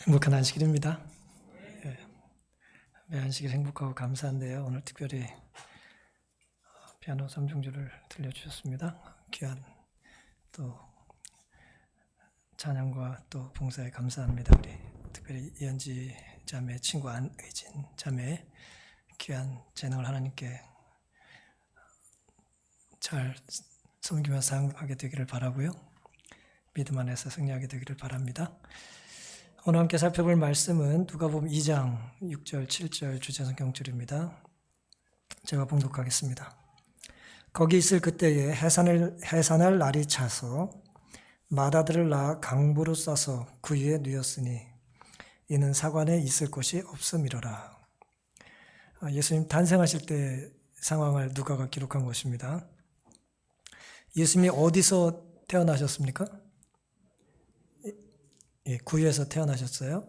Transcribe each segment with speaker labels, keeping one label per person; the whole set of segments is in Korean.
Speaker 1: 행복한 안식일입니다. 매 안식일 행복하고 감사한데요. 오늘 특별히 피아노 3중주를 들려주셨습니다. 귀한 또 찬양과 또 봉사에 감사합니다. 우리 특별히 이현지 자매, 친구 안의진 자매 귀한 재능을 하나님께 잘 섬기며 사용하게 되기를 바라고요. 믿음 안에서 승리하게 되기를 바랍니다. 오늘 함께 살펴볼 말씀은 누가복음 2장 6절, 7절 주제성경줄입니다. 제가 봉독하겠습니다. 거기 있을 그때에 해산할 날이 차서 마다들을 낳아 강보로 싸서 그 위에 누였으니 이는 사관에 있을 곳이 없음이로라. 예수님 탄생하실 때 상황을 누가가 기록한 것입니다. 예수님이 어디서 태어나셨습니까? 구유에서 태어나셨어요.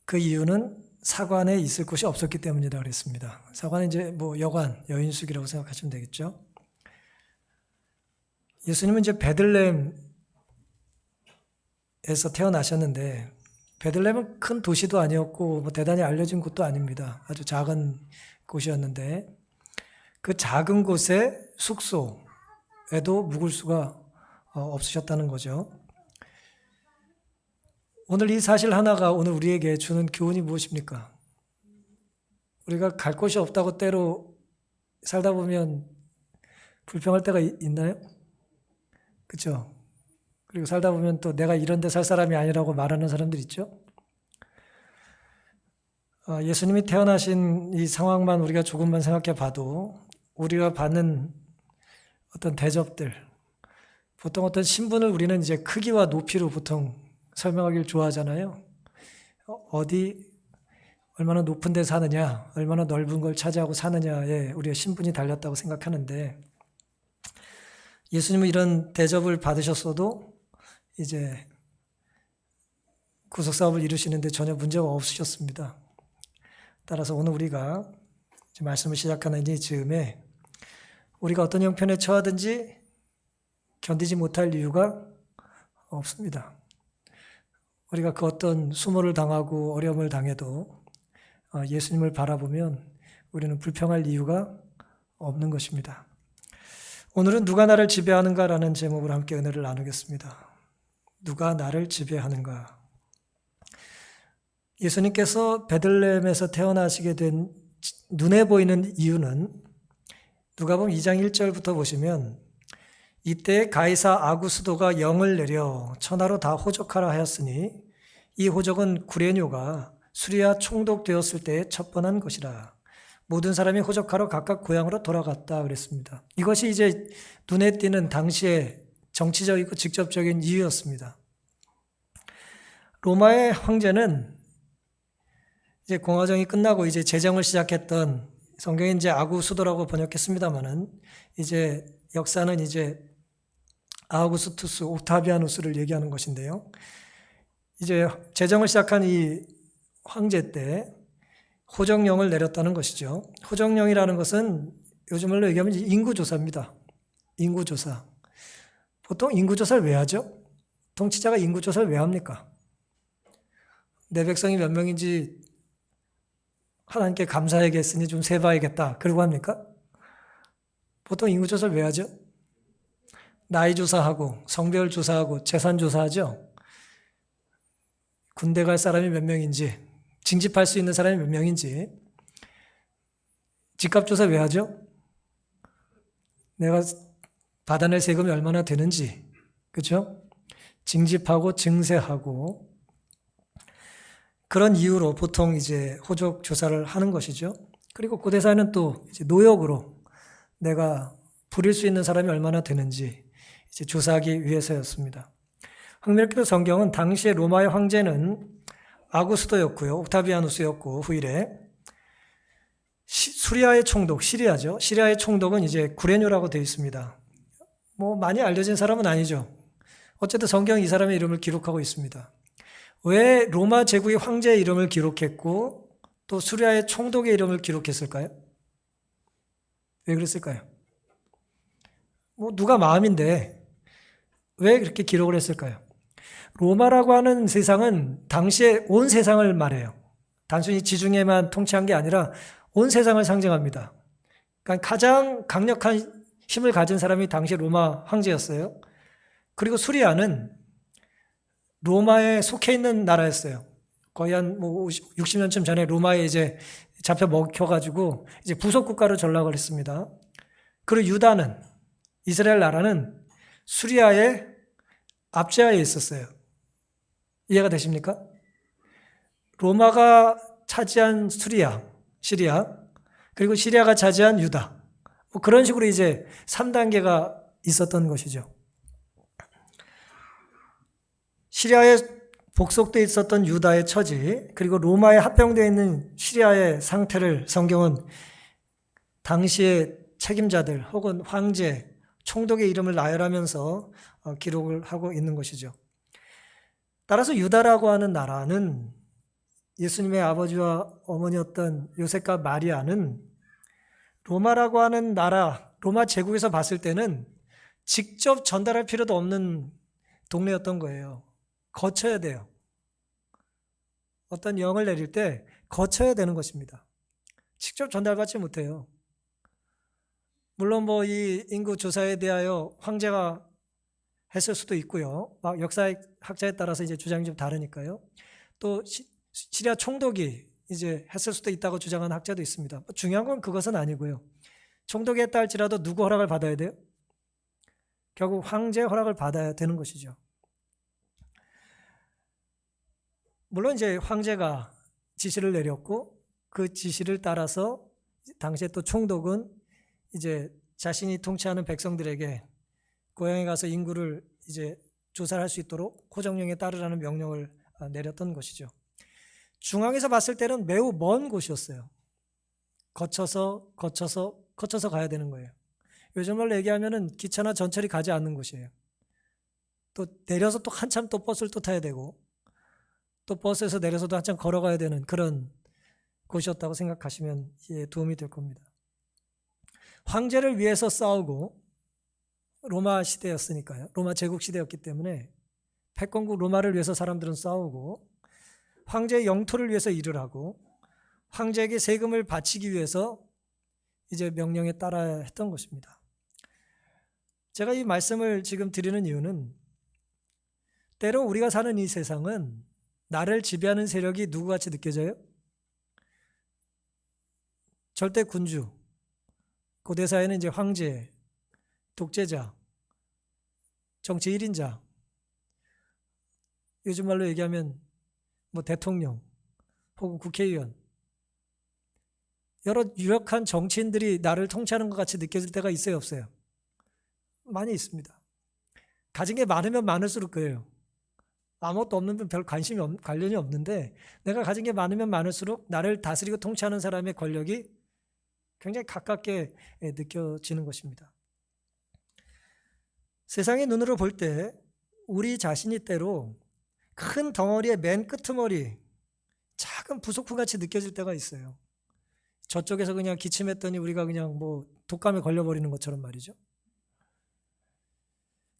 Speaker 1: 그 이유는 사관에 있을 곳이 없었기 때문이라고 그랬습니다. 사관은 이제 여관, 여인숙이라고 생각하시면 되겠죠. 예수님은 이제 베들레헴에서 태어나셨는데 베들레헴은 큰 도시도 아니었고 대단히 알려진 곳도 아닙니다. 아주 작은 곳이었는데 그 작은 곳에 숙소에도 묵을 수가 없으셨다는 거죠. 오늘 이 사실 하나가 오늘 우리에게 주는 교훈이 무엇입니까? 우리가 갈 곳이 없다고 때로 살다 보면 불평할 때가 있나요? 그렇죠? 그리고 살다 보면 또 내가 이런 데 살 사람이 아니라고 말하는 사람들 있죠? 예수님이 태어나신 이 상황만 우리가 조금만 생각해 봐도 우리가 받는 어떤 대접들, 보통 어떤 신분을 우리는 이제 크기와 높이로 보통 설명하기를 좋아하잖아요. 어디 얼마나 높은 데 사느냐, 얼마나 넓은 걸 차지하고 사느냐에 우리의 신분이 달렸다고 생각하는데 예수님은 이런 대접을 받으셨어도 이제 구속사업을 이루시는데 전혀 문제가 없으셨습니다. 따라서 오늘 우리가 말씀을 시작하는 이 즈음에 우리가 어떤 형편에 처하든지 견디지 못할 이유가 없습니다. 우리가 그 어떤 수모를 당하고 어려움을 당해도 예수님을 바라보면 우리는 불평할 이유가 없는 것입니다. 오늘은 누가 나를 지배하는가라는 제목으로 함께 은혜를 나누겠습니다. 누가 나를 지배하는가? 예수님께서 베들레헴에서 태어나시게 된 눈에 보이는 이유는 누가복음 2장 1절부터 보시면 이때 가이사 아구스도가 영을 내려 천하로 다 호적하라 하였으니 이 호적은 구레뇨가 수리아 총독되었을 때에 첩번한 것이라. 모든 사람이 호적하러 각각 고향으로 돌아갔다 그랬습니다. 이것이 이제 눈에 띄는 당시의 정치적이고 직접적인 이유였습니다. 로마의 황제는 이제 공화정이 끝나고 이제 제정을 시작했던, 성경에 이제 아구스도라고 번역했습니다만은 이제 역사는 이제 아우구스투스 옥타비아누스를 얘기하는 것인데요. 이제 제정을 시작한 이 황제 때 호적령을 내렸다는 것이죠. 호적령이라는 것은 요즘 말로 얘기하면 인구조사입니다. 인구조사. 보통 인구조사를 왜 하죠? 통치자가 인구조사를 왜 합니까? 내 백성이 몇 명인지 하나님께 감사해야겠으니 좀 세봐야겠다. 그러고 합니까? 보통 인구조사를 왜 하죠? 나이 조사하고 성별 조사하고 재산 조사하죠. 군대 갈 사람이 몇 명인지, 징집할 수 있는 사람이 몇 명인지. 집값 조사 왜 하죠? 내가 받아낼 세금이 얼마나 되는지, 그렇죠? 징집하고 증세하고 그런 이유로 보통 이제 호적 조사를 하는 것이죠. 그리고 고대 사회는 또 이제 노역으로 내가 부릴 수 있는 사람이 얼마나 되는지 이제 조사하기 위해서였습니다. 흥미롭게도 성경은 당시의 로마의 황제는 아구스도였고요. 옥타비아누스였고 후일에 수리아의 총독, 시리아죠. 시리아의 총독은 이제 구레뇨라고 되어 있습니다. 많이 알려진 사람은 아니죠. 어쨌든 성경이 이 사람의 이름을 기록하고 있습니다. 왜 로마 제국의 황제의 이름을 기록했고 또 수리아의 총독의 이름을 기록했을까요? 왜 그랬을까요? 누가 마음인데 왜 그렇게 기록을 했을까요? 로마라고 하는 세상은 당시에 온 세상을 말해요. 단순히 지중해만 통치한 게 아니라 온 세상을 상징합니다. 그러니까 가장 강력한 힘을 가진 사람이 당시 로마 황제였어요. 그리고 수리아는 로마에 속해 있는 나라였어요. 거의 한 60년쯤 전에 로마에 이제 잡혀 먹혀가지고 이제 부속 국가로 전락을 했습니다. 그리고 유다는, 이스라엘 나라는 수리아의 압제하에 있었어요. 이해가 되십니까? 로마가 차지한 시리아, 그리고 시리아가 차지한 유다. 그런 식으로 이제 3단계가 있었던 것이죠. 시리아에 복속되어 있었던 유다의 처지, 그리고 로마에 합병되어 있는 시리아의 상태를 성경은 당시의 책임자들 혹은 황제, 총독의 이름을 나열하면서 기록을 하고 있는 것이죠. 따라서 유다라고 하는 나라는 예수님의 아버지와 어머니였던 요셉과 마리아는 로마라고 하는 나라, 로마 제국에서 봤을 때는 직접 전달할 필요도 없는 동네였던 거예요. 거쳐야 돼요. 어떤 영을 내릴 때 거쳐야 되는 것입니다. 직접 전달받지 못해요. 물론 이 인구 조사에 대하여 황제가 했을 수도 있고요. 역사학자에 따라서 이제 주장이 좀 다르니까요. 또 시리아 총독이 이제 했을 수도 있다고 주장하는 학자도 있습니다. 중요한 건 그것은 아니고요. 총독이 했다 할지라도 누구 허락을 받아야 돼요? 결국 황제의 허락을 받아야 되는 것이죠. 물론 이제 황제가 지시를 내렸고 그 지시를 따라서 당시에 또 총독은 이제 자신이 통치하는 백성들에게 고향에 가서 인구를 이제 조사를 할 수 있도록 호정령에 따르라는 명령을 내렸던 것이죠. 중앙에서 봤을 때는 매우 먼 곳이었어요. 거쳐서 가야 되는 거예요. 요즘 말로 얘기하면은 기차나 전철이 가지 않는 곳이에요. 또 내려서 또 한참 또 버스를 또 타야 되고 또 버스에서 내려서도 한참 걸어가야 되는 그런 곳이었다고 생각하시면 도움이 될 겁니다. 황제를 위해서 싸우고 로마 시대였으니까요. 로마 제국 시대였기 때문에 패권국 로마를 위해서 사람들은 싸우고 황제의 영토를 위해서 일을 하고 황제에게 세금을 바치기 위해서 이제 명령에 따라야 했던 것입니다. 제가 이 말씀을 지금 드리는 이유는 때로 우리가 사는 이 세상은 나를 지배하는 세력이 누구같이 느껴져요? 절대 군주, 고대사회는 이제 황제, 독재자, 정치 1인자, 요즘 말로 얘기하면 대통령 혹은 국회의원, 여러 유력한 정치인들이 나를 통치하는 것 같이 느껴질 때가 있어요, 없어요? 많이 있습니다. 가진 게 많으면 많을수록 그래요. 아무것도 없는 별 관련이 없는데 내가 가진 게 많으면 많을수록 나를 다스리고 통치하는 사람의 권력이 굉장히 가깝게 느껴지는 것입니다. 세상의 눈으로 볼 때 우리 자신이 때로 큰 덩어리의 맨 끄트머리, 작은 부속품같이 느껴질 때가 있어요. 저쪽에서 그냥 기침했더니 우리가 그냥 독감에 걸려버리는 것처럼 말이죠.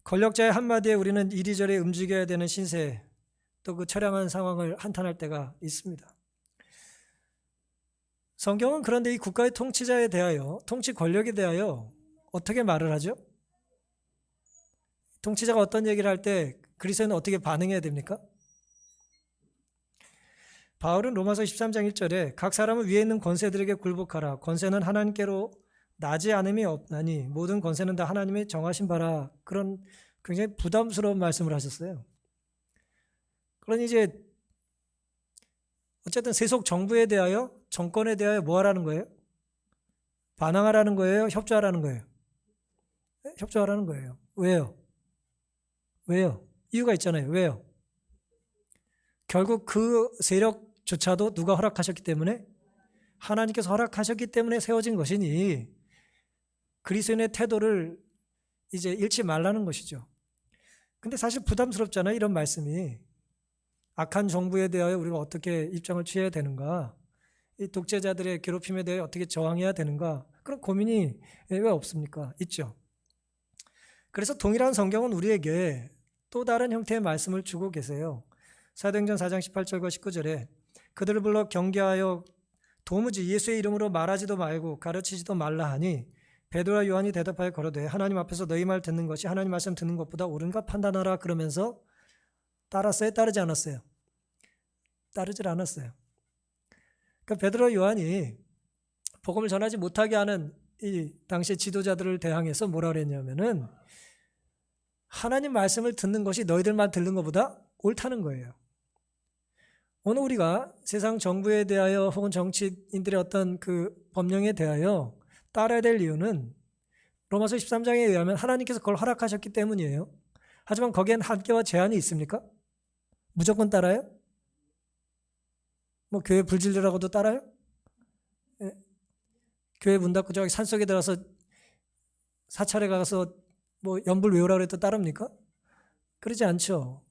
Speaker 1: 권력자의 한마디에 우리는 이리저리 움직여야 되는 신세, 또 그 처량한 상황을 한탄할 때가 있습니다. 성경은 그런데 이 국가의 통치자에 대하여, 통치 권력에 대하여 어떻게 말을 하죠? 통치자가 어떤 얘기를 할 때 그리스도인은 어떻게 반응해야 됩니까? 바울은 로마서 13장 1절에 각 사람은 위에 있는 권세들에게 굴복하라. 권세는 하나님께로 나지 않음이 없나니 모든 권세는 다 하나님이 정하신 바라. 그런 굉장히 부담스러운 말씀을 하셨어요. 그러니 이제 어쨌든 세속 정부에 대하여, 정권에 대하여 뭐 하라는 거예요? 반항하라는 거예요? 협조하라는 거예요? 협조하라는 거예요. 왜요? 이유가 있잖아요. 왜요? 결국 그 세력조차도 누가 허락하셨기 때문에, 하나님께서 허락하셨기 때문에 세워진 것이니 그리스도인의 태도를 이제 잃지 말라는 것이죠. 근데 사실 부담스럽잖아요, 이런 말씀이. 악한 정부에 대하여 우리가 어떻게 입장을 취해야 되는가, 이 독재자들의 괴롭힘에 대해 어떻게 저항해야 되는가, 그런 고민이 왜 없습니까? 있죠. 그래서 동일한 성경은 우리에게 또 다른 형태의 말씀을 주고 계세요. 사도행전 4장 18절과 19절에 그들을 불러 경계하여 도무지 예수의 이름으로 말하지도 말고 가르치지도 말라 하니 베드로와 요한이 대답하여 거로되 하나님 앞에서 너희 말 듣는 것이 하나님 말씀 듣는 것보다 옳은가 판단하라. 그러면서 따랐어요? 따르지 않았어요? 따르질 않았어요. 그러니까 베드로와 요한이 복음을 전하지 못하게 하는 이 당시 지도자들을 대항해서 뭐라 그랬냐면은 하나님 말씀을 듣는 것이 너희들만 듣는 것보다 옳다는 거예요. 오늘 우리가 세상 정부에 대하여 혹은 정치인들의 어떤 그 법령에 대하여 따라야 될 이유는 로마서 13장에 의하면 하나님께서 그걸 허락하셨기 때문이에요. 하지만 거기엔 한계와 제한이 있습니까? 무조건 따라요? 뭐 교회 불질러라고도 따라요? 예. 교회 문 닫고 저기 산속에 들어가서 사찰에 가서 뭐 연불 외우라 그래도 따릅니까? 그러지 않죠.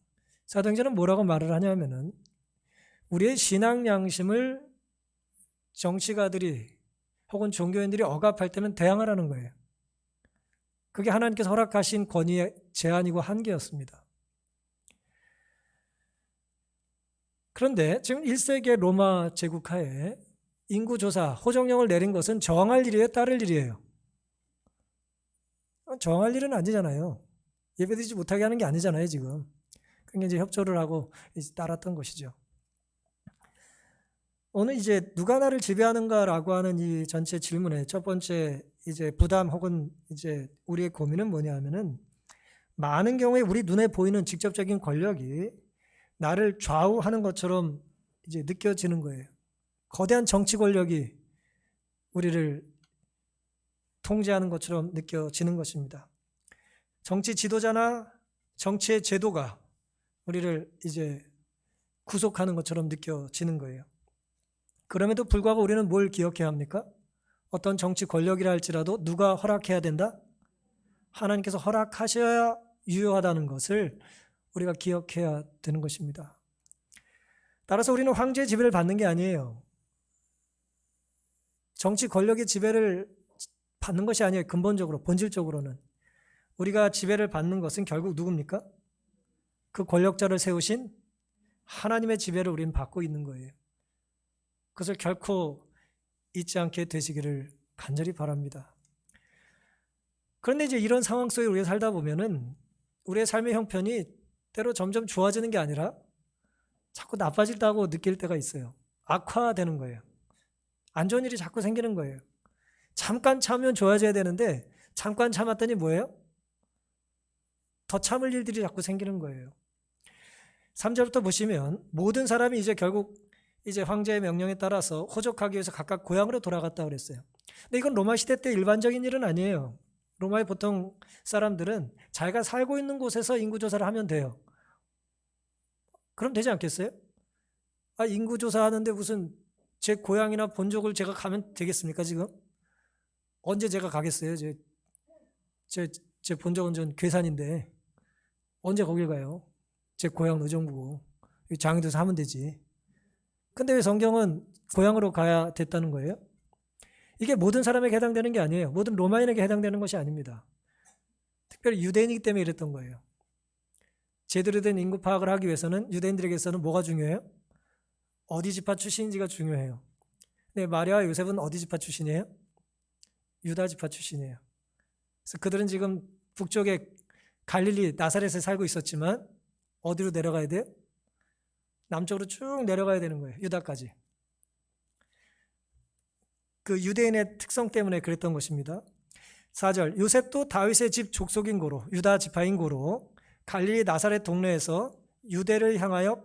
Speaker 1: 사도행전은 뭐라고 말을 하냐면은 우리의 신앙 양심을 정치가들이 혹은 종교인들이 억압할 때는 대항하라는 거예요. 그게 하나님께서 허락하신 권위의 제한이고 한계였습니다. 그런데 지금 1세기의 로마 제국하에 인구조사, 호정령을 내린 것은 정할 일이에요? 따를 일이에요? 정할 일은 아니잖아요. 예배드리지 못하게 하는 게 아니잖아요, 지금. 그러니까 이제 협조를 하고 이제 따랐던 것이죠. 오늘 이제 누가 나를 지배하는가라고 하는 이 전체 질문의 첫 번째 이제 부담 혹은 이제 우리의 고민은 뭐냐 하면은 많은 경우에 우리 눈에 보이는 직접적인 권력이 나를 좌우하는 것처럼 이제 느껴지는 거예요. 거대한 정치 권력이 우리를 통제하는 것처럼 느껴지는 것입니다. 정치 지도자나 정치의 제도가 우리를 이제 구속하는 것처럼 느껴지는 거예요. 그럼에도 불구하고 우리는 뭘 기억해야 합니까? 어떤 정치 권력이라 할지라도 누가 허락해야 된다? 하나님께서 허락하셔야 유효하다는 것을 우리가 기억해야 되는 것입니다. 따라서 우리는 황제의 지배를 받는 게 아니에요. 정치 권력의 지배를 받는 것이 아니에요. 근본적으로, 본질적으로는. 우리가 지배를 받는 것은 결국 누굽니까? 그 권력자를 세우신 하나님의 지배를 우리는 받고 있는 거예요. 그것을 결코 잊지 않게 되시기를 간절히 바랍니다. 그런데 이제 이런 상황 속에 우리가 살다 보면은 우리의 삶의 형편이 때로 점점 좋아지는 게 아니라 자꾸 나빠진다고 느낄 때가 있어요. 악화되는 거예요. 안 좋은 일이 자꾸 생기는 거예요. 잠깐 참으면 좋아져야 되는데 잠깐 참았더니 뭐예요? 더 참을 일들이 자꾸 생기는 거예요. 3절부터 보시면 모든 사람이 이제 결국 이제 황제의 명령에 따라서 호적하기 위해서 각각 고향으로 돌아갔다 그랬어요. 근데 이건 로마 시대 때 일반적인 일은 아니에요. 로마의 보통 사람들은 자기가 살고 있는 곳에서 인구조사를 하면 돼요. 그럼 되지 않겠어요? 인구조사하는데 무슨 제 고향이나 본족을 제가 가면 되겠습니까 지금? 언제 제가 가겠어요? 제 본적은 전 괴산인데 언제 거길 가요? 제 고향 의정부고 장애도에서 하면 되지. 근데 왜 성경은 고향으로 가야 됐다는 거예요? 이게 모든 사람에게 해당되는 게 아니에요. 모든 로마인에게 해당되는 것이 아닙니다. 특별히 유대인이기 때문에 이랬던 거예요. 제대로 된 인구 파악을 하기 위해서는 유대인들에게서는 뭐가 중요해요? 어디 지파 출신인지가 중요해요. 근데 마리아와 요셉은 어디 지파 출신이에요? 유다 지파 출신이에요. 그래서 그들은 지금 북쪽에 갈릴리 나사렛에 살고 있었지만 어디로 내려가야 돼요? 남쪽으로 쭉 내려가야 되는 거예요. 유다까지. 그 유대인의 특성 때문에 그랬던 것입니다. 4절 요셉도 다윗의 집 족속인 고로 유다 지파인 고로 갈릴리 나사렛 동네에서 유대를 향하여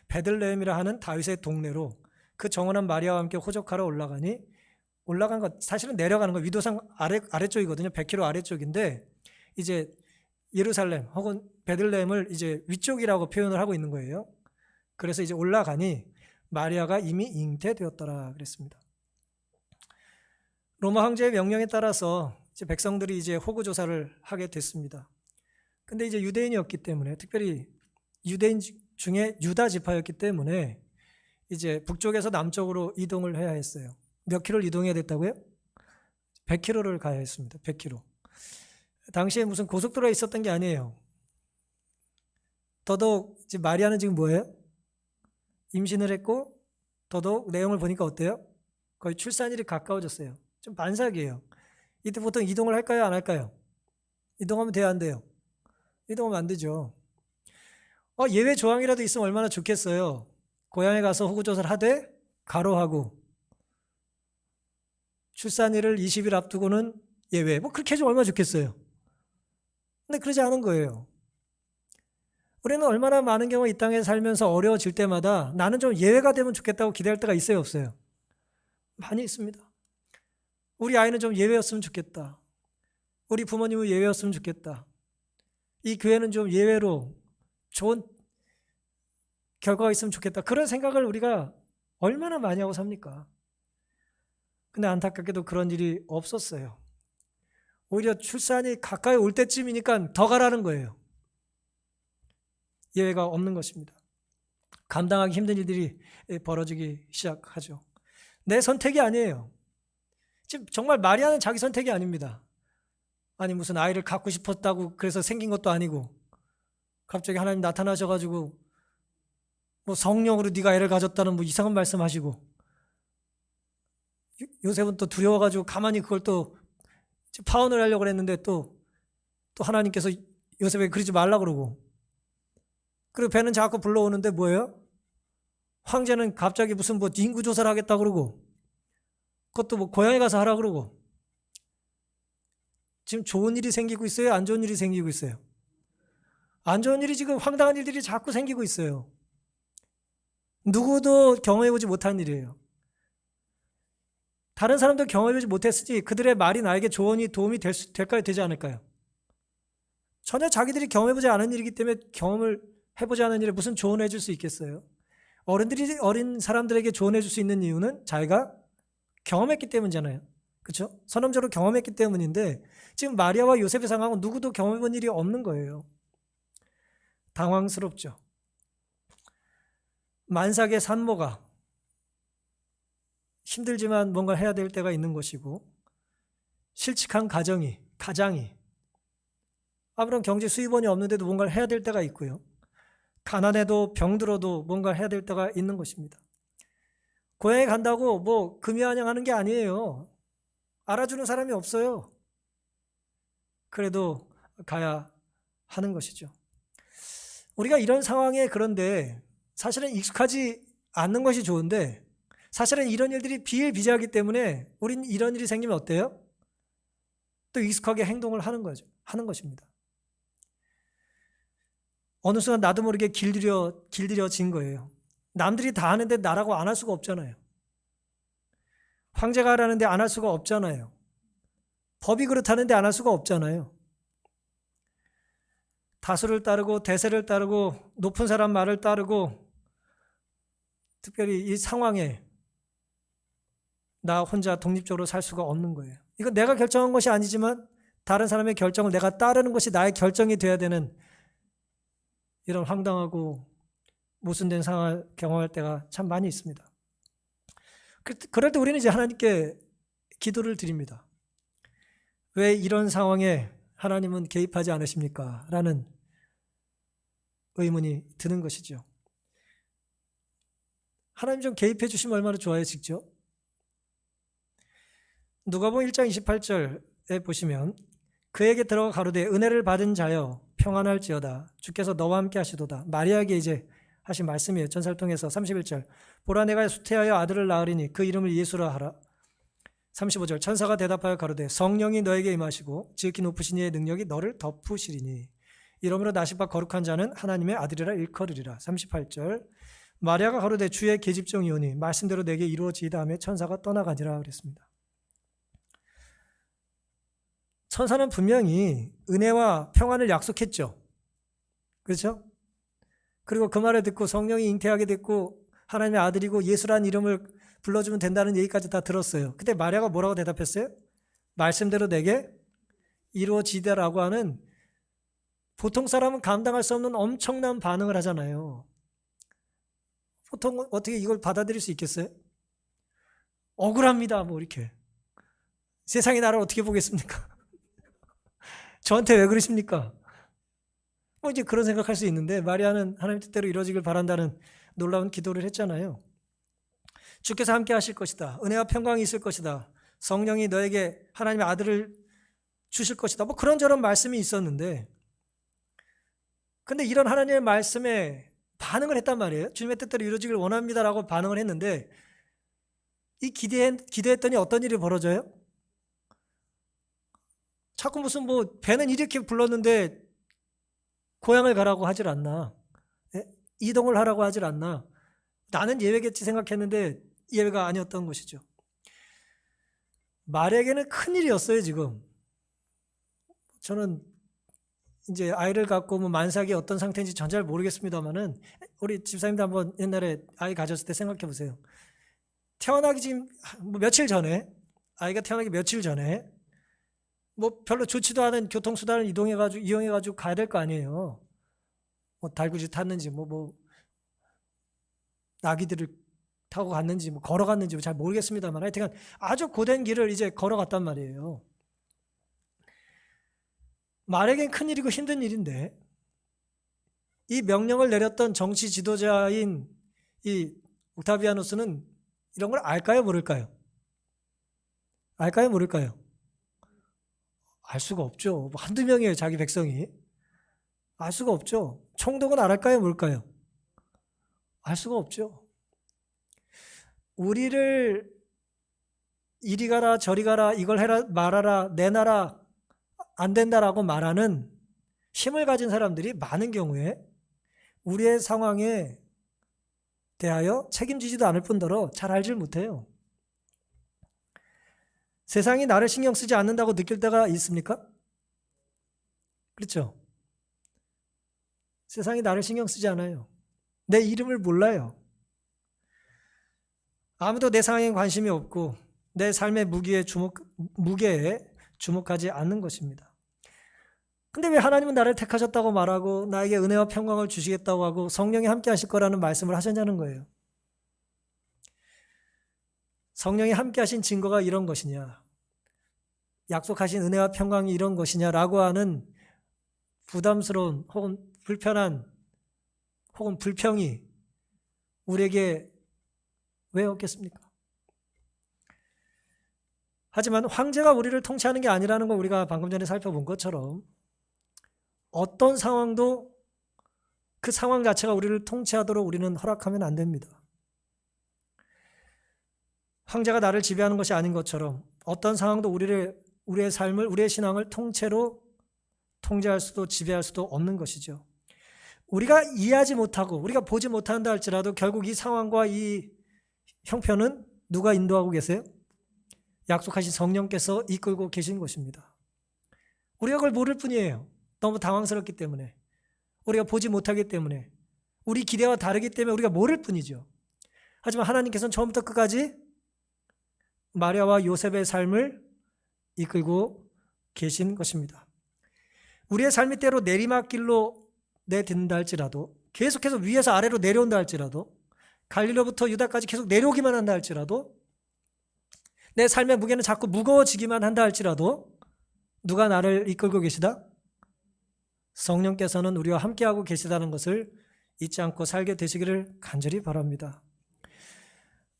Speaker 1: 베들레헴이라 하는 다윗의 동네로 그 정원한 마리아와 함께 호적하러 올라간 것 사실은 내려가는 거 위도상 아래쪽이거든요. 100km 아래쪽인데 이제 예루살렘 혹은 베들레헴을 이제 위쪽이라고 표현을 하고 있는 거예요. 그래서 이제 올라가니 마리아가 이미 잉태되었더라 그랬습니다. 로마 황제의 명령에 따라서 이제 백성들이 이제 호구 조사를 하게 됐습니다. 근데 이제 유대인이었기 때문에 특별히 유대인 중에 유다 지파였기 때문에 이제 북쪽에서 남쪽으로 이동을 해야 했어요. 몇 킬로를 이동해야 됐다고요? 100km를 가야 했습니다. 100km. 당시에 무슨 고속도로가 있었던 게 아니에요. 더더욱 이제 마리아는 지금 뭐예요? 임신을 했고 더더욱 내용을 보니까 어때요? 거의 출산일이 가까워졌어요. 좀 반삭이에요. 이때 보통 이동을 할까요? 안 할까요? 이동하면 돼요? 안 돼요? 이동하면 안 되죠. 예외 조항이라도 있으면 얼마나 좋겠어요. 고향에 가서 호구조사를 하되 가로하고 출산일을 20일 앞두고는 예외. 뭐 그렇게 해주면 얼마나 좋겠어요. 근데 그러지 않은 거예요. 우리는 얼마나 많은 경우 이 땅에 살면서 어려워질 때마다 나는 좀 예외가 되면 좋겠다고 기대할 때가 있어요, 없어요? 많이 있습니다. 우리 아이는 좀 예외였으면 좋겠다. 우리 부모님은 예외였으면 좋겠다. 이 교회는 좀 예외로 좋은 결과가 있으면 좋겠다. 그런 생각을 우리가 얼마나 많이 하고 삽니까? 근데 안타깝게도 그런 일이 없었어요. 오히려 출산이 가까이 올 때쯤이니까 더 가라는 거예요. 예외가 없는 것입니다. 감당하기 힘든 일들이 벌어지기 시작하죠. 내 선택이 아니에요. 지금 정말 마리아는 자기 선택이 아닙니다. 아니 무슨 아이를 갖고 싶었다고 그래서 생긴 것도 아니고 갑자기 하나님 나타나셔가지고 뭐 성령으로 네가 애를 가졌다는 뭐 이상한 말씀하시고 요셉은 또 두려워가지고 가만히 그걸 또 파혼을 하려고 그랬는데 또 하나님께서 요셉에게 그러지 말라 그러고 그리고 배는 자꾸 불러오는데 뭐예요? 황제는 갑자기 무슨 뭐 인구조사를 하겠다 그러고 그것도 뭐 고향에 가서 하라 그러고 지금 좋은 일이 생기고 있어요? 안 좋은 일이 생기고 있어요? 안 좋은 일이 지금 황당한 일들이 자꾸 생기고 있어요. 누구도 경험해보지 못한 일이에요. 다른 사람도 경험해보지 못했으니 그들의 말이 나에게 조언이 도움이 될까요? 되지 않을까요? 전혀 자기들이 경험해보지 않은 일이기 때문에 경험을 해보지 않은 일에 무슨 조언을 해줄 수 있겠어요? 어린 사람들에게 조언해 줄 수 있는 이유는 자기가 경험했기 때문이잖아요. 그렇죠? 선험적으로 경험했기 때문인데 지금 마리아와 요셉의 상황은 누구도 경험해본 일이 없는 거예요. 당황스럽죠. 만삭의 산모가 힘들지만 뭔가 해야 될 때가 있는 것이고 실직한 가장이 아무런 경제 수입원이 없는데도 뭔가를 해야 될 때가 있고요. 가난해도 병들어도 뭔가 해야 될 때가 있는 것입니다. 고향에 간다고 뭐 금이환영하는 게 아니에요. 알아주는 사람이 없어요. 그래도 가야 하는 것이죠. 우리가 이런 상황에 그런데 사실은 익숙하지 않는 것이 좋은데 사실은 이런 일들이 비일비재하기 때문에 우린 이런 일이 생기면 어때요? 또 익숙하게 행동을 하는 것입니다. 어느 순간 나도 모르게 길들여진 거예요. 남들이 다 하는데 나라고 안 할 수가 없잖아요. 황제가 하라는데 안 할 수가 없잖아요. 법이 그렇다는데 안 할 수가 없잖아요. 다수를 따르고 대세를 따르고 높은 사람 말을 따르고 특별히 이 상황에 나 혼자 독립적으로 살 수가 없는 거예요. 이건 내가 결정한 것이 아니지만 다른 사람의 결정을 내가 따르는 것이 나의 결정이 돼야 되는 이런 황당하고 모순된 상황을 경험할 때가 참 많이 있습니다. 그럴 때 우리는 이제 하나님께 기도를 드립니다. 왜 이런 상황에 하나님은 개입하지 않으십니까? 라는 의문이 드는 것이죠. 하나님 좀 개입해 주시면 얼마나 좋아요, 직접. 누가복음 1장 28절에 보시면 그에게 들어가 가로되 은혜를 받은 자여 평안할지어다 주께서 너와 함께 하시도다. 마리아에게 이제 하신 말씀이에요. 전사를 통해서 31절 보라 내가 수태하여 아들을 낳으리니 그 이름을 예수라 하라. 35절 천사가 대답하여 가로되 성령이 너에게 임하시고 지극히 높으신 이의 능력이 너를 덮으시리니 이러므로 나시바 거룩한 자는 하나님의 아들이라 일컬으리라. 38절 마리아가 가로되 주의 계집종이오니 말씀대로 내게 이루어지이다 하며 천사가 떠나가니라 그랬습니다. 천사는 분명히 은혜와 평안을 약속했죠. 그렇죠? 그리고 그 말을 듣고 성령이 잉태하게 됐고 하나님의 아들이고 예수라는 이름을 불러주면 된다는 얘기까지 다 들었어요. 근데 마리아가 뭐라고 대답했어요? 말씀대로 내게 이루어지다라고 하는 보통 사람은 감당할 수 없는 엄청난 반응을 하잖아요. 보통 어떻게 이걸 받아들일 수 있겠어요? 억울합니다. 뭐 이렇게. 세상이 나를 어떻게 보겠습니까? 저한테 왜 그러십니까? 이제 그런 생각할 수 있는데 마리아는 하나님 뜻대로 이루어지길 바란다는 놀라운 기도를 했잖아요. 주께서 함께 하실 것이다. 은혜와 평강이 있을 것이다. 성령이 너에게 하나님의 아들을 주실 것이다. 뭐 그런저런 말씀이 있었는데, 근데 이런 하나님의 말씀에 반응을 했단 말이에요. 주님의 뜻대로 이루어지길 원합니다라고 반응을 했는데, 이 기대했더니 어떤 일이 벌어져요? 자꾸 무슨 뭐 배는 이렇게 불렀는데 고향을 가라고 하질 않나? 예? 이동을 하라고 하질 않나? 나는 예외겠지 생각했는데 예외가 아니었던 것이죠. 마리아에게는 큰일이었어요. 지금 저는 이제 아이를 갖고 뭐 만삭이 어떤 상태인지 전 잘 모르겠습니다만은, 우리 집사님도 한번 옛날에 아이 가졌을 때 생각해 보세요. 태어나기 지금 뭐 며칠 전에, 아이가 태어나기 며칠 전에 뭐 별로 좋지도 않은 교통수단을 이용해가지고 가야 될 거 아니에요. 뭐 달구지 탔는지 뭐 나귀들을 타고 갔는지 뭐 걸어갔는지 잘 모르겠습니다만, 하여튼 아주 고된 길을 이제 걸어갔단 말이에요. 말에겐 큰일이고 힘든 일인데, 이 명령을 내렸던 정치 지도자인 이 옥타비아누스는 이런 걸 알까요, 모를까요? 알까요, 모를까요? 알 수가 없죠. 뭐 한두 명이에요, 자기 백성이. 알 수가 없죠. 총독은 알까요, 모를까요? 알 수가 없죠. 우리를 이리 가라 저리 가라, 이걸 해라 말하라, 내 나라 안 된다라고 말하는 힘을 가진 사람들이 많은 경우에 우리의 상황에 대하여 책임지지도 않을 뿐더러 잘 알질 못해요. 세상이 나를 신경 쓰지 않는다고 느낄 때가 있습니까? 그렇죠? 세상이 나를 신경 쓰지 않아요. 내 이름을 몰라요. 아무도 내 상황에 관심이 없고 내 삶의 무게에 주목하지 않는 것입니다. 근데 왜 하나님은 나를 택하셨다고 말하고 나에게 은혜와 평강을 주시겠다고 하고 성령이 함께 하실 거라는 말씀을 하셨냐는 거예요. 성령이 함께 하신 증거가 이런 것이냐, 약속하신 은혜와 평강이 이런 것이냐라고 하는 부담스러운 혹은 불편한 혹은 불평이 우리에게 왜 없겠습니까? 하지만 황제가 우리를 통치하는 게 아니라는 걸 우리가 방금 전에 살펴본 것처럼 어떤 상황도 그 상황 자체가 우리를 통치하도록 우리는 허락하면 안 됩니다. 황제가 나를 지배하는 것이 아닌 것처럼 어떤 상황도 우리의 삶을, 우리의 신앙을 통째로 통제할 수도 지배할 수도 없는 것이죠. 우리가 이해하지 못하고 우리가 보지 못한다 할지라도 결국 이 상황과 이 형편은 누가 인도하고 계세요? 약속하신 성령께서 이끌고 계신 것입니다. 우리가 그걸 모를 뿐이에요. 너무 당황스럽기 때문에, 우리가 보지 못하기 때문에, 우리 기대와 다르기 때문에 우리가 모를 뿐이죠. 하지만 하나님께서는 처음부터 끝까지 마리아와 요셉의 삶을 이끌고 계신 것입니다. 우리의 삶이 때로 내리막길로 내딛는다 할지라도, 계속해서 위에서 아래로 내려온다 할지라도, 갈릴리로부터 유다까지 계속 내려오기만 한다 할지라도, 내 삶의 무게는 자꾸 무거워지기만 한다 할지라도 누가 나를 이끌고 계시다? 성령께서는 우리와 함께하고 계시다는 것을 잊지 않고 살게 되시기를 간절히 바랍니다.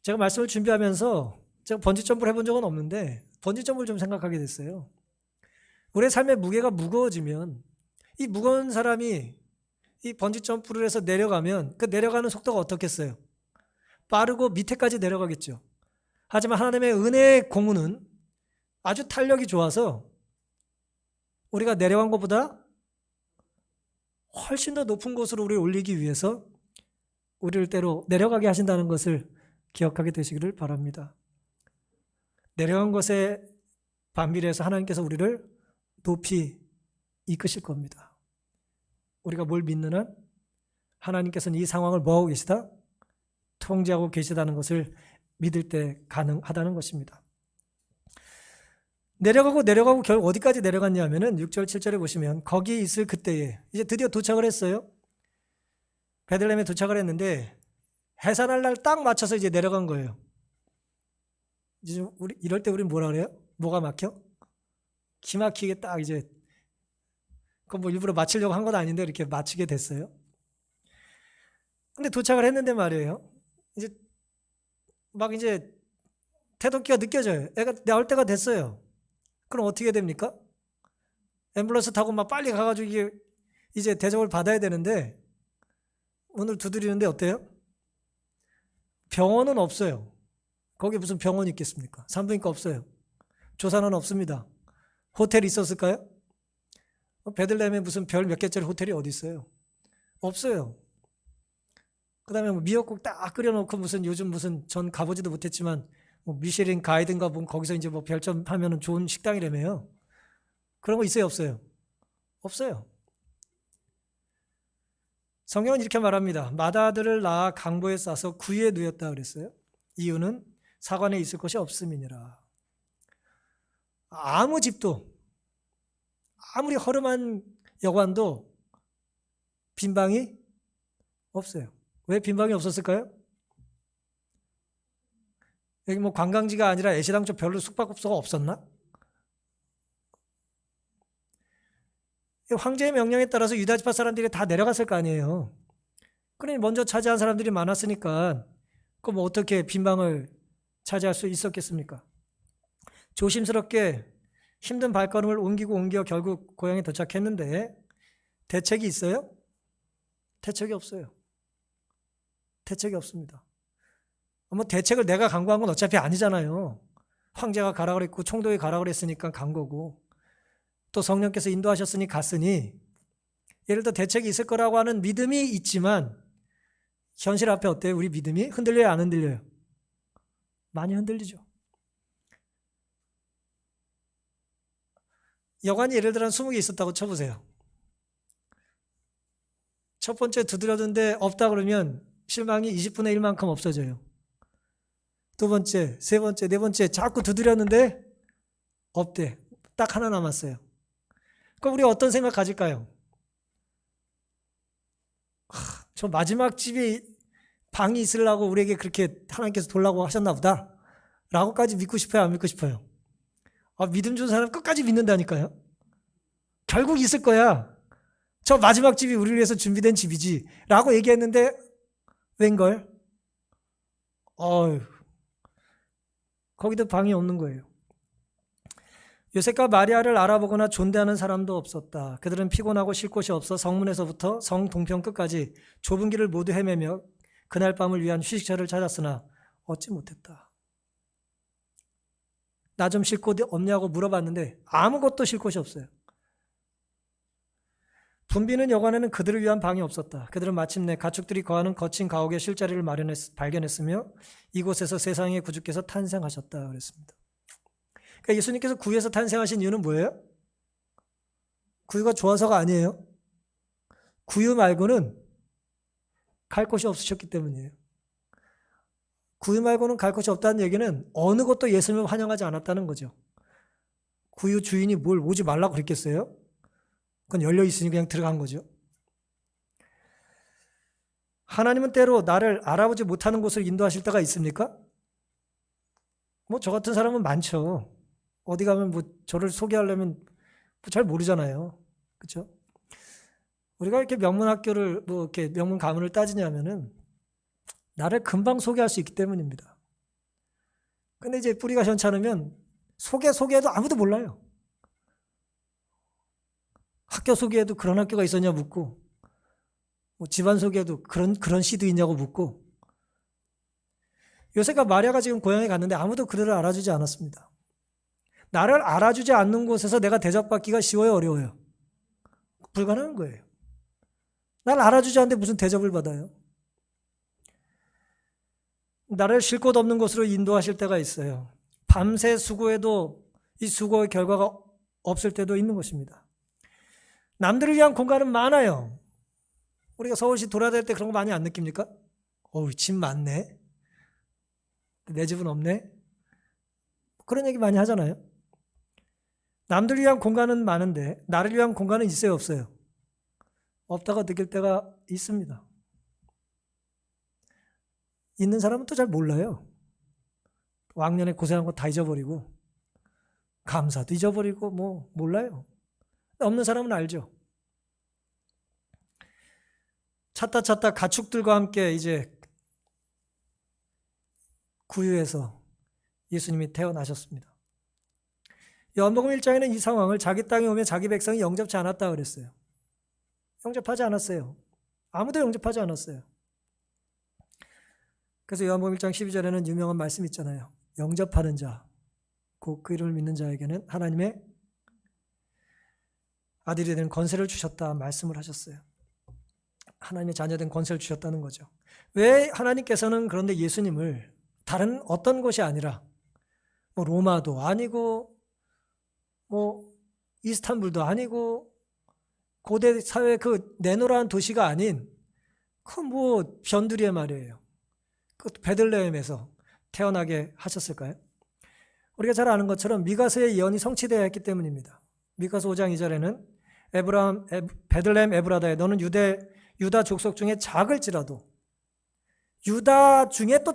Speaker 1: 제가 말씀을 준비하면서 제가 번지점프를 해본 적은 없는데 번지점프를 좀 생각하게 됐어요. 우리의 삶의 무게가 무거워지면 이 무거운 사람이 이 번지점프를 해서 내려가면 그 내려가는 속도가 어떻겠어요? 빠르고 밑에까지 내려가겠죠. 하지만 하나님의 은혜의 공훈은 아주 탄력이 좋아서 우리가 내려간 것보다 훨씬 더 높은 곳으로 우리를 올리기 위해서 우리를 때로 내려가게 하신다는 것을 기억하게 되시기를 바랍니다. 내려간 것에 반비례해서 하나님께서 우리를 높이 이끄실 겁니다. 우리가 뭘 믿는 한 하나님께서는 이 상황을 뭐하고 계시다? 통제하고 계시다는 것을 믿을 때 가능하다는 것입니다. 내려가고 결국 어디까지 내려갔냐면은 6절 7절에 보시면 거기 있을 그때에 이제 드디어 도착을 했어요. 베들레헴에 도착을 했는데 해산할 날 딱 맞춰서 이제 내려간 거예요. 이제 이럴 때 우리는 뭐라 그래요? 뭐가 막혀? 기막히게 딱 이제 그건 뭐 일부러 맞추려고 한 건 아닌데 이렇게 맞추게 됐어요. 근데 도착을 했는데 말이에요. 이제 태도기가 느껴져요. 애가 나올 때가 됐어요. 그럼 어떻게 됩니까? 앰뷸런스 타고 막 빨리 가가지고 이게 이제 대접을 받아야 되는데 문을 두드리는데 어때요? 병원은 없어요. 거기 무슨 병원이 있겠습니까? 산부인과 없어요. 조산은 없습니다. 호텔이 있었을까요? 베들레헴에 무슨 별 몇 개짜리 호텔이 어디 있어요? 없어요. 그 다음에 뭐 미역국 딱 끓여놓고 무슨 요즘 무슨 전 가보지도 못했지만 뭐 미쉐린 가이드인가 뭐 거기서 이제 뭐 별점 하면은 좋은 식당이라며요. 그런 거 있어요, 없어요? 없어요. 성경은 이렇게 말합니다. 맏아들을 낳아 강보에 싸서 구유에 누였다 그랬어요. 이유는 사관에 있을 것이 없음이니라. 아무 집도 아무리 허름한 여관도 빈방이 없어요. 왜 빈방이 없었을까요? 여기 뭐 관광지가 아니라 애시당초 별로 숙박업소가 없었나? 황제의 명령에 따라서 유다 지파 사람들이 다 내려갔을 거 아니에요. 그러니 먼저 차지한 사람들이 많았으니까 그 뭐 어떻게 빈방을 차지할 수 있었겠습니까? 조심스럽게 힘든 발걸음을 옮겨 결국 고향에 도착했는데 대책이 있어요? 대책이 없어요. 대책이 없습니다. 뭐 대책을 내가 강구한 건 어차피 아니잖아요. 황제가 가라 그랬고 총독이 가라 그랬으니까 간 거고 또 성령께서 인도하셨으니 갔으니 예를 들어 대책이 있을 거라고 하는 믿음이 있지만 현실 앞에 어때요? 우리 믿음이 흔들려요? 안 흔들려요? 많이 흔들리죠. 여관이 예를 들어 20개 있었다고 쳐보세요. 첫 번째 두드렸는데 없다 그러면 실망이 20분의 1만큼 없어져요. 두 번째, 세 번째, 네 번째 자꾸 두드렸는데 없대. 딱 하나 남았어요. 그럼 우리 어떤 생각 가질까요? 저 마지막 집에 방이 있으려고 우리에게 그렇게 하나님께서 돌라고 하셨나 보다 라고까지 믿고 싶어요? 안 믿고 싶어요? 믿음 준 사람 끝까지 믿는다니까요. 결국 있을 거야. 저 마지막 집이 우리를 위해서 준비된 집이지 라고 얘기했는데 웬걸? 거기도 방이 없는 거예요. 요셉과 마리아를 알아보거나 존대하는 사람도 없었다. 그들은 피곤하고 쉴 곳이 없어 성문에서부터 성 동편 끝까지 좁은 길을 모두 헤매며 그날 밤을 위한 휴식처를 찾았으나 얻지 못했다. 나 좀 쉴 곳이 없냐고 물어봤는데 아무것도 쉴 곳이 없어요. 붐비는 여관에는 그들을 위한 방이 없었다. 그들은 마침내 가축들이 거하는 거친 가옥에 쉴 자리를 발견했으며 이곳에서 세상의 구주께서 탄생하셨다 그랬습니다. 그러니까 예수님께서 구유에서 탄생하신 이유는 뭐예요? 구유가 좋아서가 아니에요. 구유 말고는 갈 곳이 없으셨기 때문이에요. 구유 말고는 갈 곳이 없다는 얘기는 어느 곳도 예수님을 환영하지 않았다는 거죠. 구유 주인이 뭘 오지 말라고 그랬겠어요? 그건 열려 있으니 그냥 들어간 거죠. 하나님은 때로 나를 알아보지 못하는 곳을 인도하실 때가 있습니까? 뭐 저 같은 사람은 많죠. 어디 가면 뭐 저를 소개하려면 잘 모르잖아요. 그렇죠? 우리가 이렇게 명문학교를 뭐 이렇게 명문 가문을 따지냐면은 나를 금방 소개할 수 있기 때문입니다. 근데 이제 뿌리가 현찮으면 소개해도 아무도 몰라요. 학교 소개에도 그런 학교가 있었냐 묻고 뭐 집안 소개에도 그런 시도 있냐고 묻고 요셉과 마리아가 지금 고향에 갔는데 아무도 그들을 알아주지 않았습니다. 나를 알아주지 않는 곳에서 내가 대접받기가 쉬워요, 어려워요? 불가능한 거예요. 나를 알아주지 않는데 무슨 대접을 받아요? 나를 쉴 곳 없는 곳으로 인도하실 때가 있어요. 밤새 수고해도 이 수고의 결과가 없을 때도 있는 것입니다. 남들을 위한 공간은 많아요. 우리가 서울시 돌아다닐 때 그런 거 많이 안 느낍니까? 집 많네. 내 집은 없네. 그런 얘기 많이 하잖아요. 남들을 위한 공간은 많은데 나를 위한 공간은 있어요, 없어요? 없다가 느낄 때가 있습니다. 있는 사람은 또 잘 몰라요. 왕년에 고생한 거 다 잊어버리고 감사도 잊어버리고 뭐 몰라요. 없는 사람은 알죠. 찾다 가축들과 함께 이제 구유에서 예수님이 태어나셨습니다. 요한복음 1장에는 이 상황을 자기 땅에 오면 자기 백성이 영접치 않았다 그랬어요. 영접하지 않았어요. 아무도 영접하지 않았어요. 그래서 요한복음 1장 12절에는 유명한 말씀이 있잖아요. 영접하는 자, 곧 그 이름을 믿는 자에게는 하나님의 아들이 된 권세를 주셨다 말씀을 하셨어요. 하나님의 자녀된 권세를 주셨다는 거죠. 왜 하나님께서는 그런데 예수님을 다른 어떤 곳이 아니라 뭐 로마도 아니고 뭐 이스탄불도 아니고 고대 사회 그 내노라한 도시가 아닌 그 뭐 변두리에 말이에요. 그 베들레헴에서 태어나게 하셨을까요? 우리가 잘 아는 것처럼 미가서의 예언이 성취되어야 했기 때문입니다. 미가서 5장 2절에는 베들레헴 에브라다에 너는 유다 족속 중에 작을지라도 유다 중에 또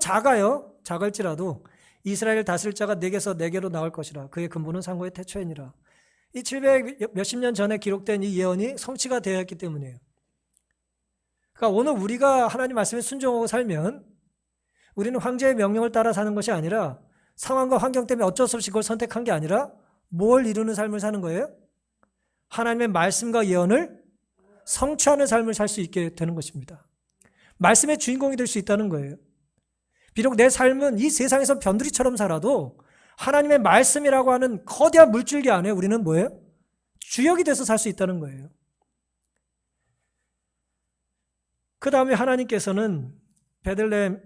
Speaker 1: 작을지라도 이스라엘을 다스릴 자가 네게서 네게로 나올 것이라. 그의 근본은 상고의 태초이니라. 이 700 몇십 년 전에 기록된 이 예언이 성취가 되어 있기 때문이에요. 그러니까 오늘 우리가 하나님 말씀에 순종하고 살면 우리는 황제의 명령을 따라 사는 것이 아니라 상황과 환경 때문에 어쩔 수 없이 그걸 선택한 게 아니라 뭘 이루는 삶을 사는 거예요? 하나님의 말씀과 예언을 성취하는 삶을 살 수 있게 되는 것입니다. 말씀의 주인공이 될 수 있다는 거예요. 비록 내 삶은 이 세상에서 변두리처럼 살아도 하나님의 말씀이라고 하는 거대한 물줄기 안에 우리는 뭐예요? 주역이 돼서 살 수 있다는 거예요. 그 다음에 하나님께서는 베들레헴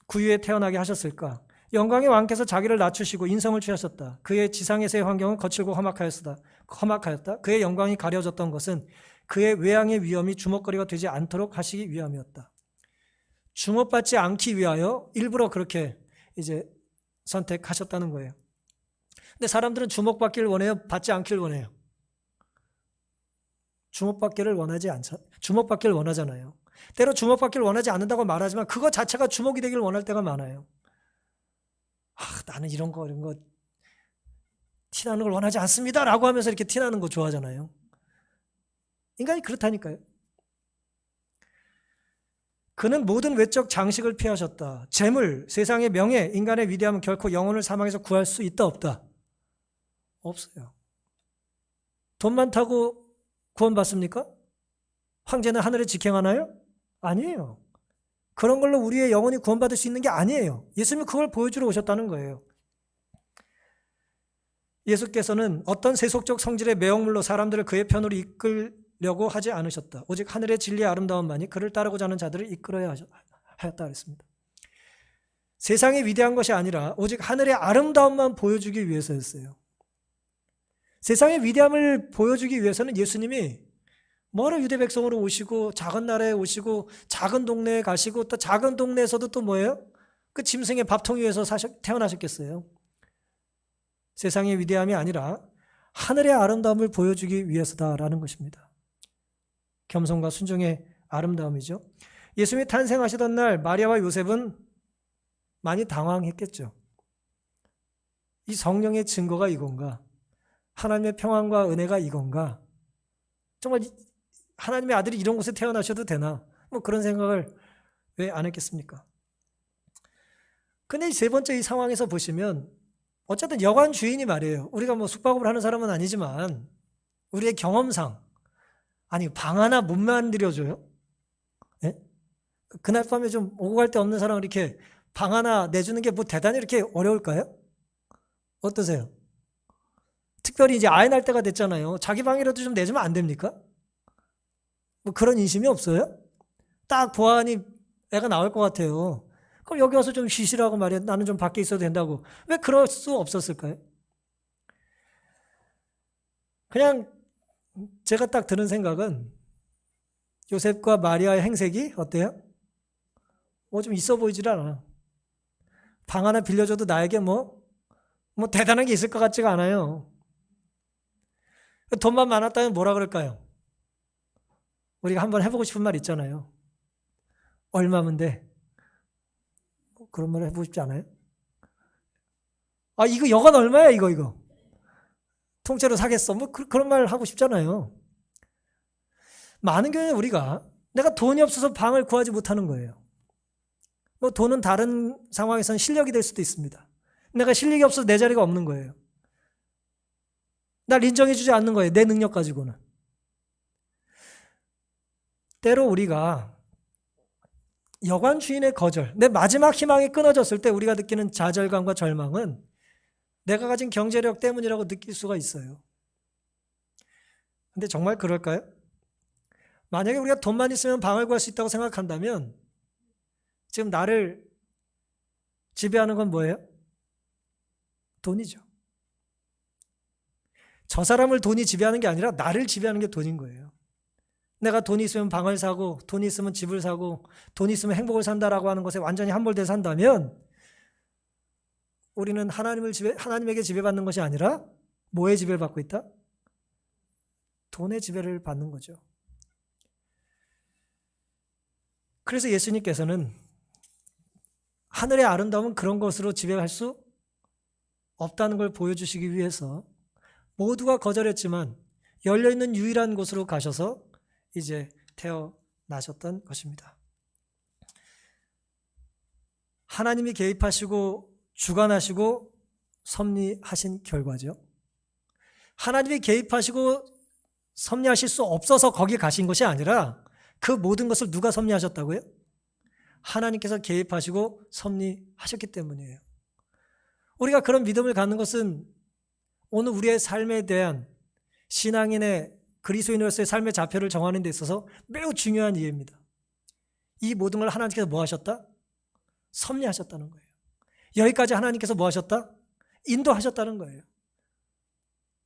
Speaker 1: 구유에 태어나게 하셨을까? 영광의 왕께서 자기를 낮추시고 인성을 취하셨다. 그의 지상에서의 환경은 거칠고 험악하였다. 그의 영광이 가려졌던 것은 그의 외양의 위엄이 주목거리가 되지 않도록 하시기 위함이었다. 주목받지 않기 위하여 일부러 그렇게 이제 선택하셨다는 거예요. 근데 사람들은 주목받기를 원해요? 받지 않기를 원해요? 주목받기를 원하잖아요. 때로 주목받기를 원하지 않는다고 말하지만 그거 자체가 주목이 되기를 원할 때가 많아요. 나는 이런 거 티나는 걸 원하지 않습니다 라고 하면서 이렇게 티나는 거 좋아하잖아요. 인간이 그렇다니까요. 그는 모든 외적 장식을 피하셨다. 재물, 세상의 명예, 인간의 위대함은 결코 영혼을 사망에서 구할 수 있다 없다? 없어요. 돈 많다고 구원받습니까? 황제는 하늘에 직행하나요? 아니에요. 그런 걸로 우리의 영혼이 구원받을 수 있는 게 아니에요. 예수님이 그걸 보여주러 오셨다는 거예요. 예수께서는 어떤 세속적 성질의 매혹물로 사람들을 그의 편으로 이끌려고 하지 않으셨다. 오직 하늘의 진리의 아름다움만이 그를 따르고자 하는 자들을 이끌어야 하였다 그랬습니다. 세상이 위대한 것이 아니라 오직 하늘의 아름다움만 보여주기 위해서였어요. 세상의 위대함을 보여주기 위해서는 예수님이 뭐하러 유대 백성으로 오시고 작은 나라에 오시고 작은 동네에 가시고 또 작은 동네에서도 또 뭐예요? 그 짐승의 밥통 위에서 태어나셨겠어요. 세상의 위대함이 아니라 하늘의 아름다움을 보여주기 위해서다라는 것입니다. 겸손과 순종의 아름다움이죠. 예수님이 탄생하시던 날 마리아와 요셉은 많이 당황했겠죠. 이 성령의 증거가 이건가? 하나님의 평안과 은혜가 이건가? 정말 하나님의 아들이 이런 곳에 태어나셔도 되나? 뭐 그런 생각을 왜 안 했겠습니까? 근데 세 번째 이 상황에서 보시면 어쨌든 여관 주인이 말이에요. 우리가 뭐 숙박업을 하는 사람은 아니지만 우리의 경험상 아니 방 하나 못 만들어줘요? 네? 그날 밤에 좀 오고 갈 데 없는 사람을 이렇게 방 하나 내주는 게 뭐 대단히 이렇게 어려울까요? 어떠세요? 특별히 이제 아이 낳을 때가 됐잖아요. 자기 방이라도 좀 내주면 안 됩니까? 뭐 그런 인심이 없어요? 딱 보아하니 애가 나올 것 같아요. 그럼 여기 와서 좀 쉬시라고 말이야. 나는 좀 밖에 있어도 된다고. 왜 그럴 수 없었을까요? 그냥 제가 딱 드는 생각은 요셉과 마리아의 행색이 어때요? 좀 있어 보이질 않아. 방 하나 빌려줘도 나에게 뭐 대단한 게 있을 것 같지가 않아요. 돈만 많았다면 뭐라 그럴까요? 우리가 한번 해보고 싶은 말 있잖아요. 얼마면 돼? 그런 말 해보고 싶지 않아요? 이거 여관 얼마야 이거 통째로 사겠어? 그런 말 하고 싶잖아요. 많은 경우에 우리가 내가 돈이 없어서 방을 구하지 못하는 거예요. 뭐 돈은 다른 상황에서는 실력이 될 수도 있습니다. 내가 실력이 없어서 내 자리가 없는 거예요. 날 인정해 주지 않는 거예요. 내 능력 가지고는. 때로 우리가 여관 주인의 거절, 내 마지막 희망이 끊어졌을 때 우리가 느끼는 좌절감과 절망은 내가 가진 경제력 때문이라고 느낄 수가 있어요. 근데 정말 그럴까요? 만약에 우리가 돈만 있으면 방을 구할 수 있다고 생각한다면 지금 나를 지배하는 건 뭐예요? 돈이죠. 저 사람을 돈이 지배하는 게 아니라 나를 지배하는 게 돈인 거예요. 내가 돈이 있으면 방을 사고 돈이 있으면 집을 사고 돈이 있으면 행복을 산다라고 하는 것에 완전히 함몰돼 산다면 우리는 하나님에게 지배받는 것이 아니라 뭐에 지배를 받고 있다? 돈의 지배를 받는 거죠. 그래서 예수님께서는 하늘의 아름다움은 그런 것으로 지배할 수 없다는 걸 보여주시기 위해서 모두가 거절했지만 열려있는 유일한 곳으로 가셔서 이제 태어나셨던 것입니다. 하나님이 개입하시고 주관하시고 섭리하신 결과죠. 하나님이 개입하시고 섭리하실 수 없어서 거기 가신 것이 아니라 그 모든 것을 누가 섭리하셨다고요? 하나님께서 개입하시고 섭리하셨기 때문이에요. 우리가 그런 믿음을 갖는 것은 오늘 우리의 삶에 대한 신앙인의 그리스도인으로서의 삶의 좌표를 정하는 데 있어서 매우 중요한 이해입니다. 이 모든 걸 하나님께서 뭐 하셨다? 섭리하셨다는 거예요. 여기까지 하나님께서 뭐 하셨다? 인도하셨다는 거예요.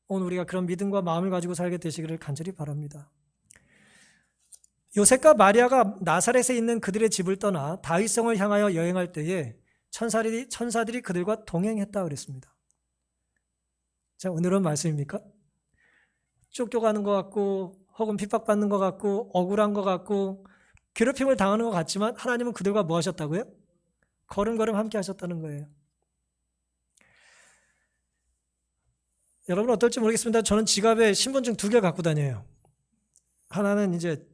Speaker 1: 오늘 우리가 그런 믿음과 마음을 가지고 살게 되시기를 간절히 바랍니다. 요셉과 마리아가 나사렛에 있는 그들의 집을 떠나 다윗성을 향하여 여행할 때에 천사들이 그들과 동행했다 그랬습니다. 자, 오늘은 말씀입니까? 쫓겨가는 것 같고 혹은 핍박받는 것 같고 억울한 것 같고 괴롭힘을 당하는 것 같지만 하나님은 그들과 뭐 하셨다고요? 걸음걸음 함께 하셨다는 거예요. 여러분 어떨지 모르겠습니다. 저는 지갑에 신분증 2개 갖고 다녀요. 하나는 이제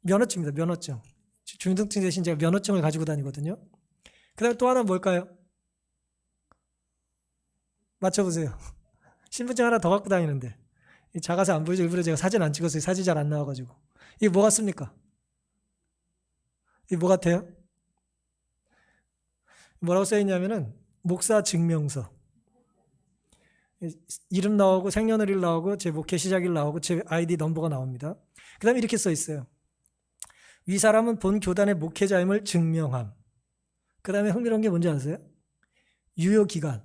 Speaker 1: 면허증입니다. 면허증. 주민등록증 대신 제가 면허증을 가지고 다니거든요. 그 다음에 또 하나는 뭘까요? 맞춰보세요. 신분증 하나 더 갖고 다니는데 작아서 안 보이죠? 일부러 제가 사진 안 찍었어요. 사진이 잘 안 나와가지고. 이게 뭐 같습니까? 이게 뭐 같아요? 뭐라고 써있냐면은 목사 증명서. 이름 나오고 생년월일 나오고 제 목회 시작일 나오고 제 아이디 넘버가 나옵니다. 그 다음에 이렇게 써있어요. 위 사람은 본 교단의 목회자임을 증명함. 그 다음에 흥미로운 게 뭔지 아세요? 유효기간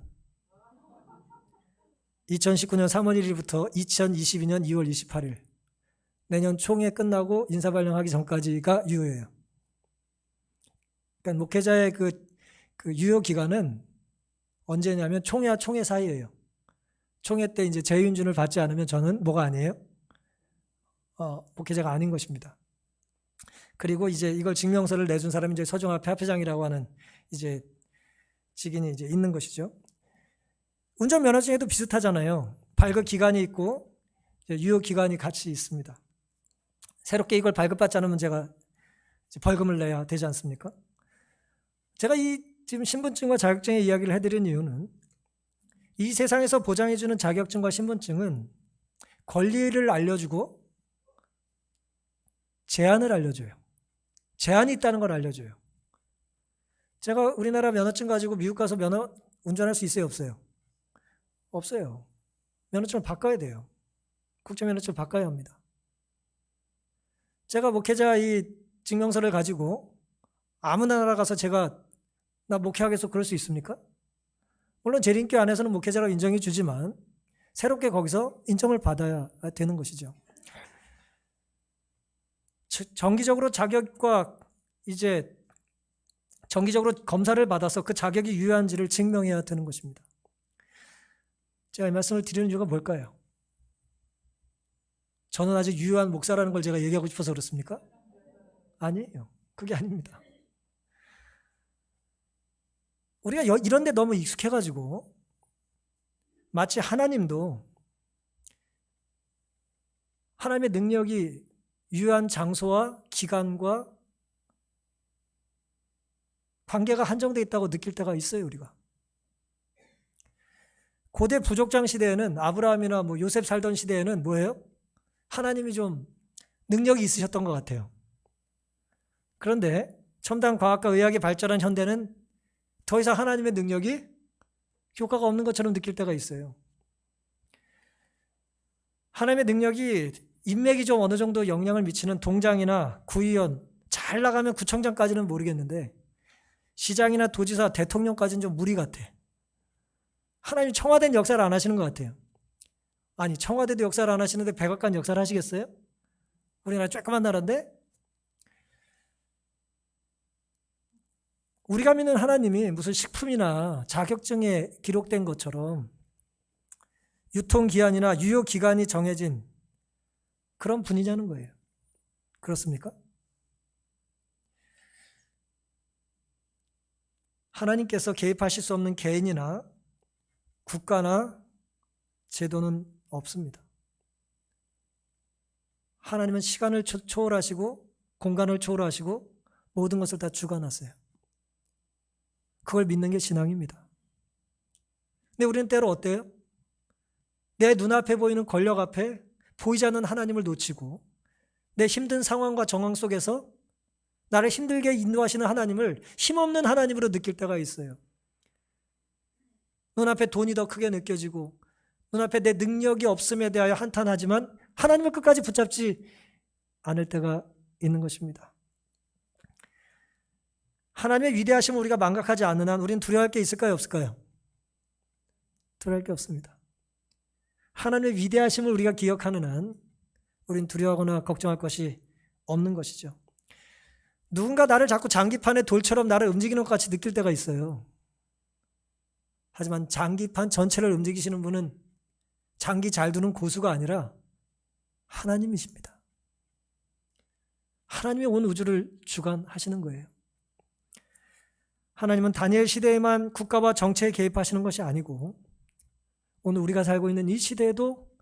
Speaker 1: 2019년 3월 1일부터 2022년 2월 28일 내년 총회 끝나고 인사발령하기 전까지가 유효해요. 그러니까 목회자의 그 유효기간은 언제냐면 총회와 총회 사이예요. 총회 때 이제 재윤준을 받지 않으면 저는 뭐가 아니에요? 목회자가 아닌 것입니다. 그리고 이제 이걸 증명서를 내준 사람이 이제 서종합 협회장이라고 하는 이제 직인이 이제 있는 것이죠. 운전 면허증에도 비슷하잖아요. 발급 기간이 있고 유효 기간이 같이 있습니다. 새롭게 이걸 발급받지 않으면 제가 이제 벌금을 내야 되지 않습니까? 제가 이 지금 신분증과 자격증의 이야기를 해드린 이유는 이 세상에서 보장해주는 자격증과 신분증은 권리를 알려주고 제한을 알려줘요. 제한이 있다는 걸 알려줘요. 제가 우리나라 면허증 가지고 미국 가서 운전할 수 있어요? 없어요? 없어요. 면허증을 바꿔야 돼요. 국제면허증을 바꿔야 합니다. 제가 목회자 이 증명서를 가지고 아무 나라 가서 제가 나 목회하겠어 그럴 수 있습니까? 물론 재림교 안에서는 목회자로 인정해 주지만 새롭게 거기서 인정을 받아야 되는 것이죠. 정기적으로 자격과 이제 정기적으로 검사를 받아서 그 자격이 유효한지를 증명해야 되는 것입니다. 제가 이 말씀을 드리는 이유가 뭘까요? 저는 아직 유효한 목사라는 걸 제가 얘기하고 싶어서 그렇습니까? 아니에요. 그게 아닙니다. 우리가 이런 데 너무 익숙해가지고 마치 하나님도 하나님의 능력이 유효한 장소와 기간과 관계가 한정되어 있다고 느낄 때가 있어요, 우리가. 고대 부족장 시대에는, 아브라함이나 요셉 살던 시대에는 뭐예요? 하나님이 좀 능력이 있으셨던 것 같아요. 그런데 첨단 과학과 의학이 발전한 현대는 더 이상 하나님의 능력이 효과가 없는 것처럼 느낄 때가 있어요. 하나님의 능력이 인맥이 좀 어느 정도 영향을 미치는 동장이나 구의원, 잘 나가면 구청장까지는 모르겠는데 시장이나 도지사, 대통령까지는 좀 무리 같아. 하나님 청와대는 역사를 안 하시는 것 같아요. 아니, 청와대도 역사를 안 하시는데 백악관 역사를 하시겠어요? 우리나라 조그만 나라인데? 우리가 믿는 하나님이 무슨 식품이나 자격증에 기록된 것처럼 유통기한이나 유효기간이 정해진 그런 분이냐는 거예요. 그렇습니까? 하나님께서 개입하실 수 없는 개인이나 국가나 제도는 없습니다. 하나님은 시간을 초월하시고 공간을 초월하시고 모든 것을 다 주관하세요. 그걸 믿는 게 신앙입니다. 근데 우리는 때로 어때요? 내 눈앞에 보이는 권력 앞에 보이지 않는 하나님을 놓치고 내 힘든 상황과 정황 속에서 나를 힘들게 인도하시는 하나님을 힘없는 하나님으로 느낄 때가 있어요. 눈앞에 돈이 더 크게 느껴지고 눈앞에 내 능력이 없음에 대하여 한탄하지만 하나님을 끝까지 붙잡지 않을 때가 있는 것입니다. 하나님의 위대하심을 우리가 망각하지 않는 한 우리는 두려워할 게 있을까요? 없을까요? 두려워할 게 없습니다. 하나님의 위대하심을 우리가 기억하는 한 우리는 두려워하거나 걱정할 것이 없는 것이죠. 누군가 나를 자꾸 장기판의 돌처럼 나를 움직이는 것 같이 느낄 때가 있어요. 하지만 장기판 전체를 움직이시는 분은 장기 잘 두는 고수가 아니라 하나님이십니다. 하나님이 온 우주를 주관하시는 거예요. 하나님은 다니엘 시대에만 국가와 정치에 개입하시는 것이 아니고 오늘 우리가 살고 있는 이 시대에도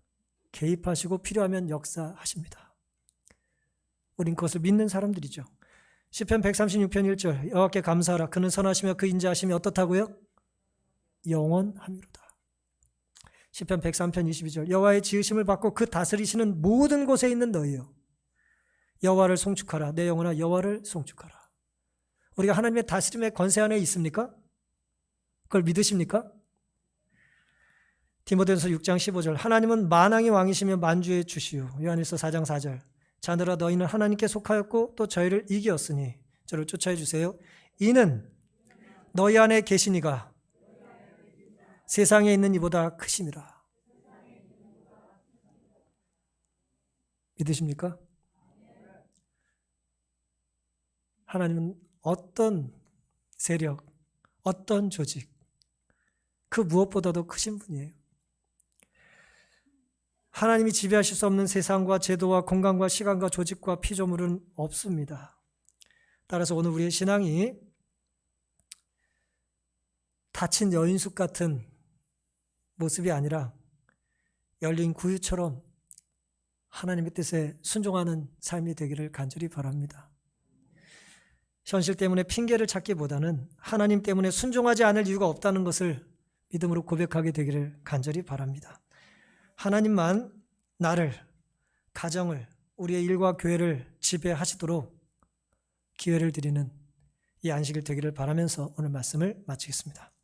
Speaker 1: 개입하시고 필요하면 역사하십니다. 우린 그것을 믿는 사람들이죠. 시편 136편 1절 여호와께 감사하라. 그는 선하시며 그 인자하심이 어떻다고요? 영원하미로다. 시편 103편 22절 여호와의 지으심을 받고 그 다스리시는 모든 곳에 있는 너희여 여호와를 송축하라. 내 영혼아 여호와를 송축하라. 우리가 하나님의 다스림의 권세 안에 있습니까? 그걸 믿으십니까? 디모데전서 6장 15절 하나님은 만왕의 왕이시며 만주의 주시오. 요한일서 4장 4절 자들아 너희는 하나님께 속하였고 또 저희를 이기었으니 저를 쫓아해 주세요. 이는 너희 안에 계시니가 세상에 있는 이보다 크심이라. 믿으십니까? 하나님은 어떤 세력, 어떤 조직, 그 무엇보다도 크신 분이에요. 하나님이 지배하실 수 없는 세상과 제도와 공간과 시간과 조직과 피조물은 없습니다. 따라서 오늘 우리의 신앙이 닫힌 여인숙 같은 모습이 아니라 열린 구유처럼 하나님의 뜻에 순종하는 삶이 되기를 간절히 바랍니다. 현실 때문에 핑계를 찾기보다는 하나님 때문에 순종하지 않을 이유가 없다는 것을 믿음으로 고백하게 되기를 간절히 바랍니다. 하나님만 나를, 가정을, 우리의 일과 교회를 지배하시도록 기회를 드리는 이 안식일 되기를 바라면서 오늘 말씀을 마치겠습니다.